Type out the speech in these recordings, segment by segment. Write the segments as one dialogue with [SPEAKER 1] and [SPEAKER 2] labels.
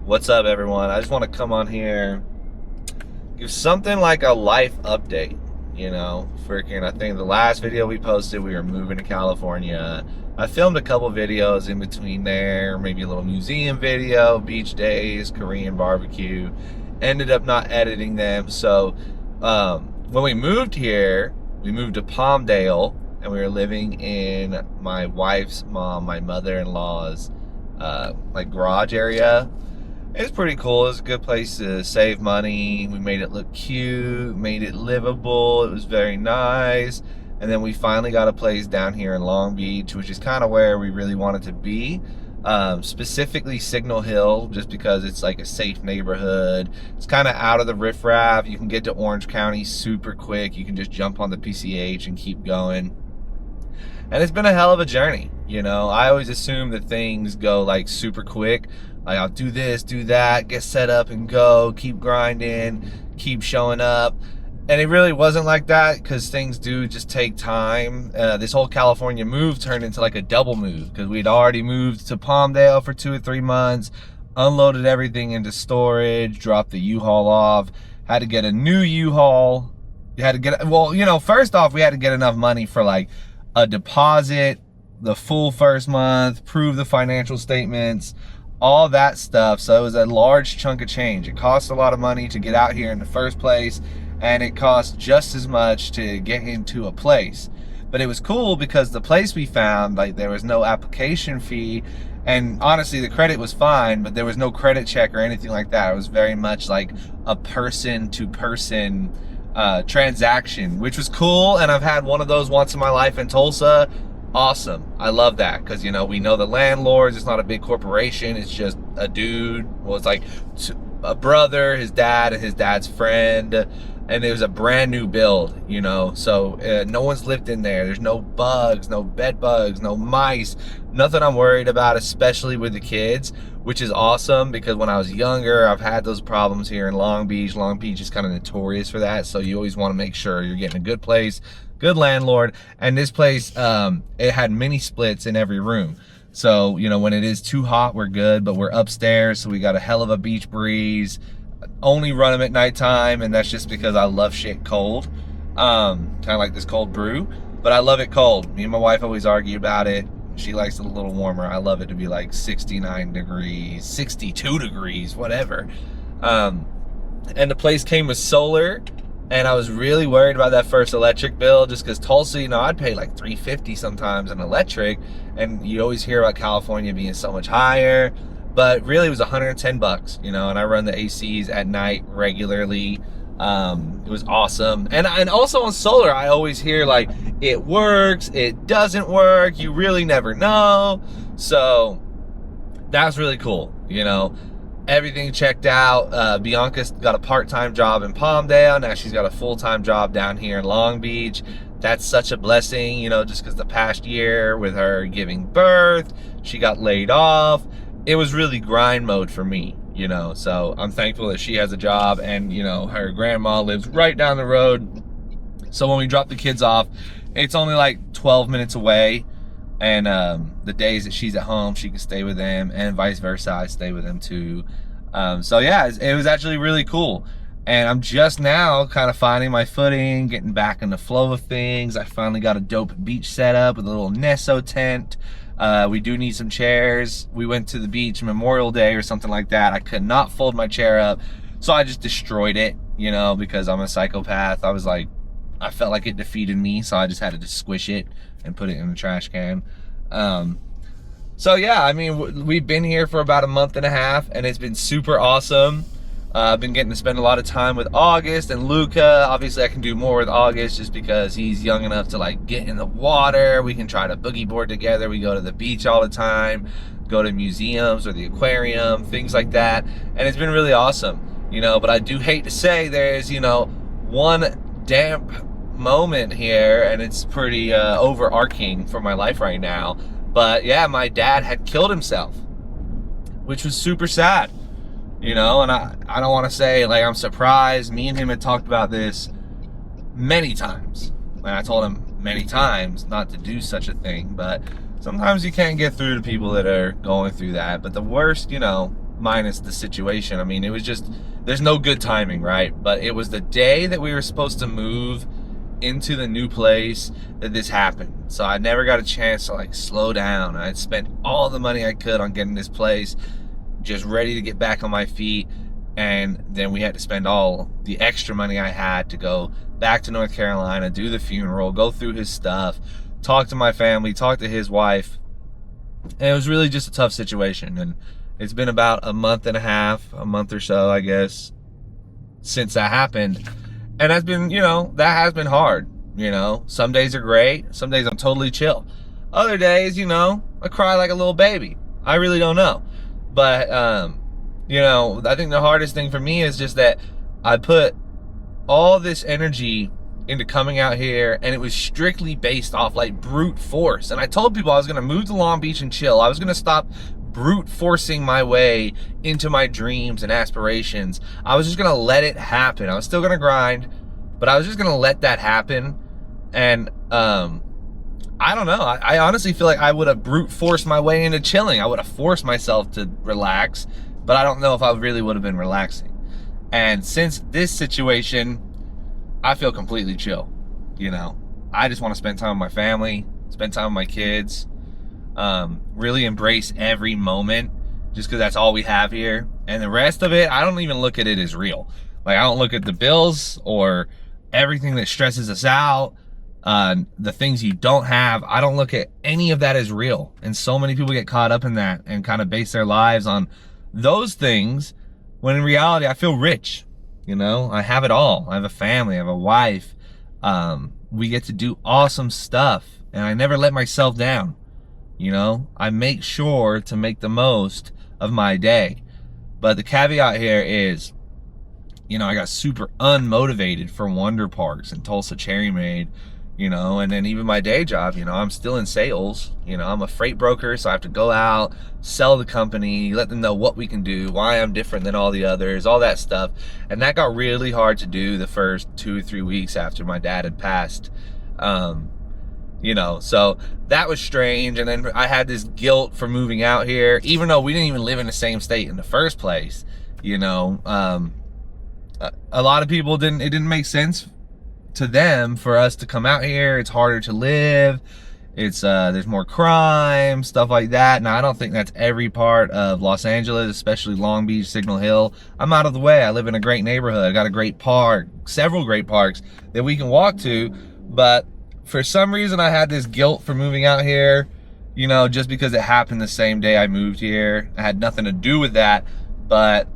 [SPEAKER 1] What's up, everyone? I just want to come on here, give something like a life update. Freaking, I think the last video we posted, we were moving to California. I filmed a couple videos in between there, maybe a little museum video, beach days, Korean barbecue. Ended up not editing them. So when we moved here, we moved to Palmdale, and we were living in my wife's mom, my mother-in-law's like garage area. It's pretty cool. It's a good place to save money. We made it look cute, made it livable. It was very nice. And then we finally got a place down here in Long Beach, which is kind of where we really wanted to be. Specifically Signal Hill, just because it's like a safe neighborhood. It's kind of out of the riffraff. You can get to Orange County super quick. You can just jump on the PCH and keep going. And it's been a hell of a journey. I always assume that things go like super quick. Like, I'll do this, do that, get set up and go, keep grinding, keep showing up. And it really wasn't like that, because things do just take time. This whole California move turned into like a double move, because we'd already moved to Palmdale for 2 or 3 months, unloaded everything into storage, dropped the U-Haul off, had to get a new U-Haul. You had to get, first off, we had to get enough money for like a deposit, the full first month, prove the financial statements, all that stuff. So it was a large chunk of change. It cost a lot of money to get out here in the first place, and it cost just as much to get into a place. But it was cool because the place we found, like, there was no application fee, and honestly the credit was fine, but there was no credit check or anything like that. It was very much like a person to person transaction, which was cool. And I've had one of those once in my life in Tulsa. Awesome. I love that, because we know the landlords. It's not a big corporation. It's just a dude. Well, it's like a brother, his dad, and his dad's friend, and it was a brand new build. So no one's lived in there. There's no bugs, no bed bugs, no mice, nothing I'm worried about, especially with the kids, which is awesome, because when I was younger, I've had those problems here in Long Beach. Long Beach is kind of notorious for that, so you always want to make sure you're getting a good place, good landlord. And this place, it had mini splits in every room. So, when it is too hot, we're good, but we're upstairs, so we got a hell of a beach breeze. Only run them at nighttime, and that's just because I love shit cold. Kind of like this cold brew, but I love it cold. Me and my wife always argue about it. She likes it a little warmer. I love it to be like 69 degrees, 62 degrees, whatever. And the place came with solar. And I was really worried about that first electric bill, just because Tulsa, I'd pay like $350 sometimes an electric, and you always hear about California being so much higher, but really it was $110, and I run the ACs at night regularly. It was awesome. And also on solar, I always hear like, it works, it doesn't work, you really never know. So that was really cool, Everything checked out. Bianca's got a part-time job in Palmdale. Now she's got a full-time job down here in Long Beach. That's such a blessing, just because the past year with her giving birth, she got laid off. It was really grind mode for me, so I'm thankful that she has a job, and, her grandma lives right down the road. So when we drop the kids off, it's only like 12 minutes away. And the days that she's at home, she can stay with them, and vice versa, I stay with them too. So yeah, it was actually really cool. And I'm just now kind of finding my footing, getting back in the flow of things. I finally got a dope beach setup with a little Nesso tent. We do need some chairs. We went to the beach Memorial Day or something like that. I could not fold my chair up, so I just destroyed it, because I'm a psychopath. I felt like it defeated me, so I just had to just squish it and put it in the trash can. So yeah, we've been here for about a month and a half, and it's been super awesome. I've been getting to spend a lot of time with August and Luca. Obviously I can do more with August just because he's young enough to like get in the water. We can try to boogie board together. We go to the beach all the time, go to museums or the aquarium, things like that. And it's been really awesome, but I do hate to say there's, one damp moment here, and it's pretty overarching for my life right now. But yeah, my dad had killed himself, which was super sad, and I don't want to say like I'm surprised. Me and him had talked about this many times, and I told him many times not to do such a thing, but sometimes you can't get through to people that are going through that. But the worst minus the situation. I mean, it was just, there's no good timing, right? But it was the day that we were supposed to move into the new place that this happened. So I never got a chance to like slow down. I'd spent all the money I could on getting this place, just ready to get back on my feet. And then we had to spend all the extra money I had to go back to North Carolina, do the funeral, go through his stuff, talk to my family, talk to his wife. And it was really just a tough situation. And it's been about a month and a half, a month or so, I guess, since that happened. And that's been, you know, that has been hard. You know, some days are great. Some days I'm totally chill. Other days, you know, I cry like a little baby. I really don't know. But, you know, I think the hardest thing for me is just that I put all this energy into coming out here, and it was strictly based off like brute force. And I told people I was going to move to Long Beach and chill. I was going to stop brute forcing my way into my dreams and aspirations. I was just going to let it happen. I was still going to grind, but I was just going to let that happen. And I don't know. I honestly feel like I would have brute forced my way into chilling. I would have forced myself to relax, but I don't know if I really would have been relaxing. And since this situation, I feel completely chill. You know, I just want to spend time with my family, spend time with my kids, really embrace every moment, just because that's all we have here. And the rest of it, I don't even look at it as real. Like, I don't look at the bills or everything that stresses us out, the things you don't have. I don't look at any of that as real. And so many people get caught up in that and kind of base their lives on those things, when in reality, I feel rich. You know, I have it all. I have a family, I have a wife. We get to do awesome stuff, and I never let myself down. You know, I make sure to make the most of my day. But the caveat here is, you know, I got super unmotivated for Wonder Parks and Tulsa Cherry Made, you know, and then even my day job, you know, I'm still in sales. You know, I'm a freight broker, so I have to go out, sell the company, let them know what we can do, why I'm different than all the others, all that stuff. And that got really hard to do the first 2 or 3 weeks after my dad had passed. You know, so that was strange. And then I had this guilt for moving out here, even though we didn't even live in the same state in the first place. You know, a lot of people it didn't make sense to them for us to come out here. It's harder to live. It's there's more crime, stuff like that. Now, I don't think that's every part of Los Angeles, especially Long Beach, Signal Hill. I'm out of the way. I live in a great neighborhood. I got a great park, several great parks that we can walk to. But for some reason, I had this guilt for moving out here, you know, just because it happened the same day I moved here. I had nothing to do with that. But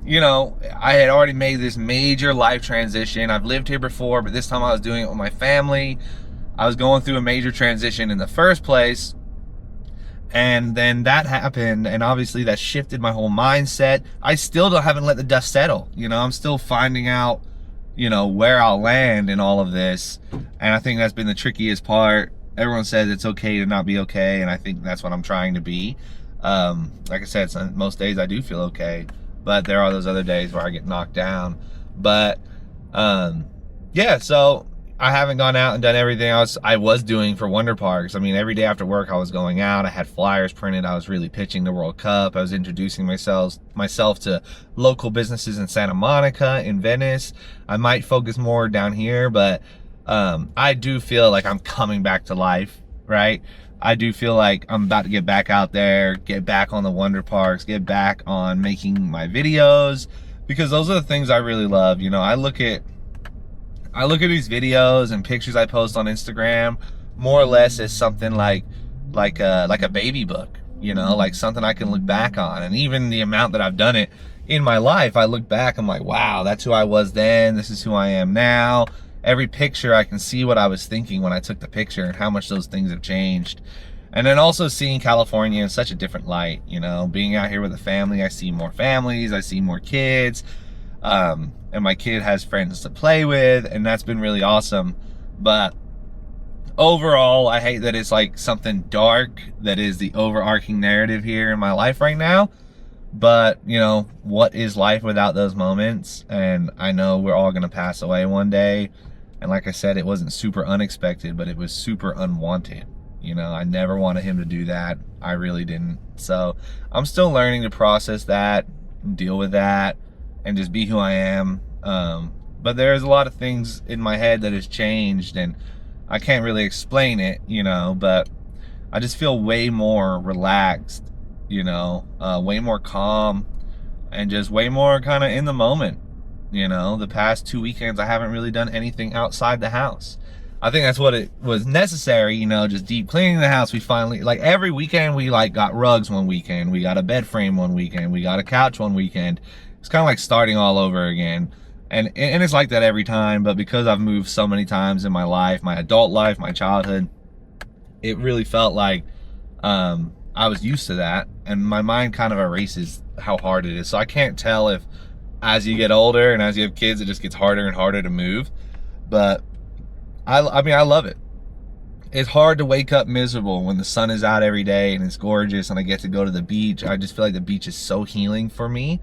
[SPEAKER 1] you know, I had already made this major life transition. I've lived here before, but this time I was doing it with my family. I was going through a major transition in the first place. And then that happened, and obviously that shifted my whole mindset. I still haven't let the dust settle. You know, I'm still finding out, you know, where I'll land in all of this. And I think that's been the trickiest part. Everyone says it's okay to not be okay, and I think that's what I'm trying to be. Like I said, most days I do feel okay, but there are those other days where I get knocked down. But yeah, so I haven't gone out and done everything else I was doing for Wonder Parks. I mean, every day after work I was going out. I had flyers printed. I was really pitching the World Cup. I was introducing myself to local businesses in Santa Monica, in Venice. I might focus more down here, but I do feel like I'm coming back to life, right? I do feel like I'm about to get back out there, get back on the Wonder Parks, get back on making my videos, because those are the things I really love. You know, I look at these videos and pictures I post on Instagram more or less as something like a baby book, you know, like something I can look back on. And even the amount that I've done it in my life, I look back, I'm like, wow, that's who I was then, this is who I am now. Every picture, I can see what I was thinking when I took the picture and how much those things have changed. And then also seeing California in such a different light, you know, being out here with a family, I see more families, I see more kids, and my kid has friends to play with, and that's been really awesome. But overall, I hate that it's like something dark that is the overarching narrative here in my life right now. But, you know, what is life without those moments? And I know we're all going to pass away one day. And like I said, it wasn't super unexpected, but it was super unwanted. You know, I never wanted him to do that. I really didn't. So I'm still learning to process that, deal with that, and just be who I am. But there's a lot of things in my head that has changed, and I can't really explain it, you know, but I just feel way more relaxed, you know, way more calm, and just way more kind of in the moment. You know, the past 2 weekends, I haven't really done anything outside the house. I think that's what it was necessary, you know, just deep cleaning the house. We finally, like every weekend, we like got rugs one weekend, we got a bed frame one weekend, we got a couch one weekend. It's kind of like starting all over again. And it's like that every time, but because I've moved so many times in my life, my adult life, my childhood, it really felt like I was used to that, and my mind kind of erases how hard it is. So I can't tell if as you get older and as you have kids, it just gets harder and harder to move. But I mean, I love it. It's hard to wake up miserable when the sun is out every day and it's gorgeous and I get to go to the beach. I just feel like the beach is so healing for me.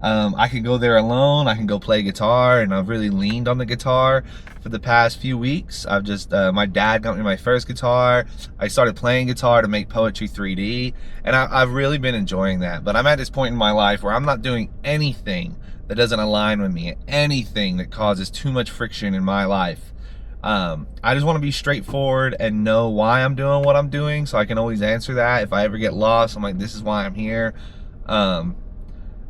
[SPEAKER 1] I can go there alone. I can go play guitar, and I've really leaned on the guitar for the past few weeks. I've just, my dad got me my first guitar. I started playing guitar to make poetry 3D, and I've really been enjoying that. But I'm at this point in my life where I'm not doing anything that doesn't align with me, anything that causes too much friction in my life. I just want to be straightforward and know why I'm doing what I'm doing, so I can always answer that. If I ever get lost, I'm like, this is why I'm here.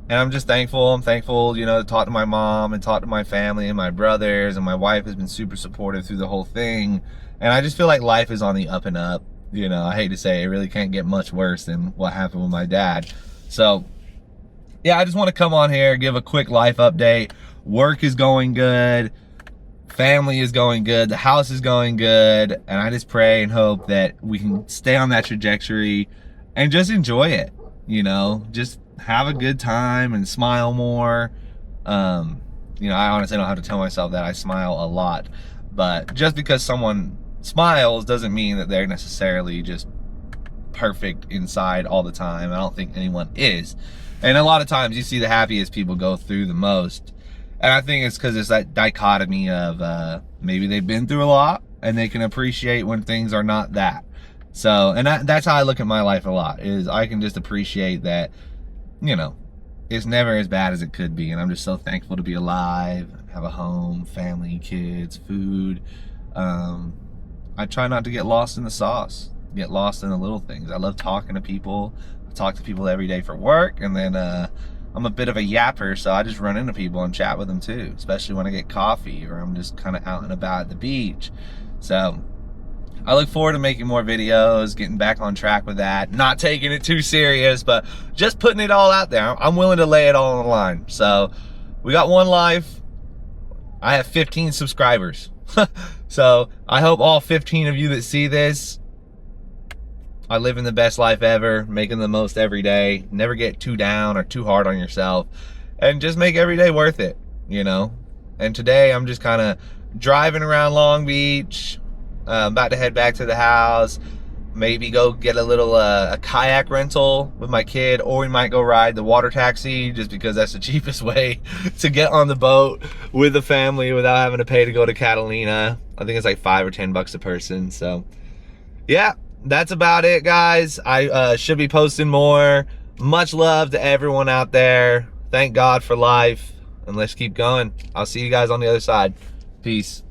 [SPEAKER 1] And I'm just thankful. I'm thankful, you know, to talk to my mom and talk to my family and my brothers, and my wife has been super supportive through the whole thing. And I just feel like life is on the up and up. You know, I hate to say it really can't get much worse than what happened with my dad. So yeah, I just want to come on here, give a quick life update. Work is going good. Family is going good. The house is going good. And I just pray and hope that we can stay on that trajectory and just enjoy it. You know, just have a good time and smile more. You know, I honestly don't have to tell myself that I smile a lot, but just because someone smiles doesn't mean that they're necessarily just perfect inside all the time. I don't think anyone is. And a lot of times you see the happiest people go through the most. And I think it's because it's that dichotomy of maybe they've been through a lot and they can appreciate when things are not that. So, and that's how I look at my life a lot, is I can just appreciate that, you know, it's never as bad as it could be. And I'm just so thankful to be alive, have a home, family, kids, food. I try not to get lost in the sauce, get lost in the little things. I love talking to people. I talk to people every day for work. And then I'm a bit of a yapper, so I just run into people and chat with them too, especially when I get coffee or I'm just kind of out and about at the beach. So I look forward to making more videos, getting back on track with that, not taking it too serious, but just putting it all out there. I'm willing to lay it all on the line. So we got one life. I have 15 subscribers. So I hope all 15 of you that see this are living the best life ever, making the most every day. Never get too down or too hard on yourself, and just make every day worth it, you know? And today I'm just kind of driving around Long Beach, about to head back to the house, maybe go get a little a kayak rental with my kid, or we might go ride the water taxi, just because that's the cheapest way to get on the boat with the family without having to pay to go to Catalina. I think it's like $5 or $10 a person. So yeah, that's about it, guys. I should be posting more. Much love to everyone out there. Thank God for life, and let's keep going. I'll see you guys on the other side. Peace.